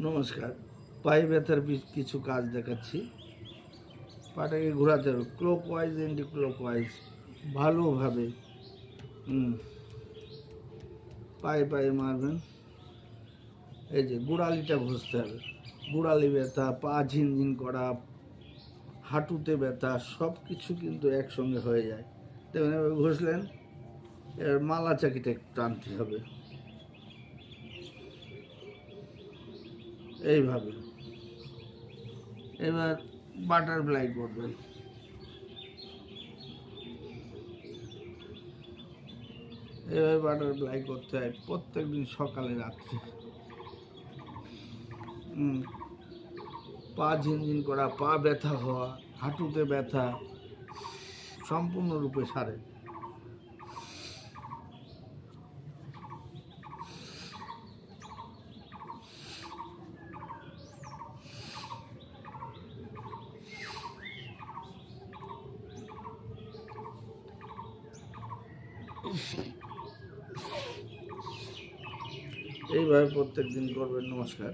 নমস্কার। পায়ে ব্যথার কিছু কাজ দেখাচ্ছি। পাটাকে ঘোরাতে হবে ক্লকওয়াইজ অ্যান্টি ক্লকওয়াইজ ভালোভাবে। পায়ে পায়ে মারবেন। এই যে গোড়ালিটা ঘষতে হবে। গোড়ালি ব্যথা, পা ঝিনঝিন করা, হাঁটুতে ব্যথা, সব কিছু কিন্তু একসঙ্গে হয়ে যায়। দেখবেন এবার ঘষলেন, এবার মালা চাকিটা একটু টানতে হবে এইভাবে। এবার বাটারফ্লাই করবেন। এভাবে বাটারফ্লাই করতে হয় প্রত্যেক দিন সকালে রাত্রে। পা ঝিনঝিন করা, পা ব্যথা হওয়া, হাঁটুতে ব্যথা সম্পূর্ণরূপে সারে। এইভাবে প্রত্যেক দিন করবেন। নমস্কার।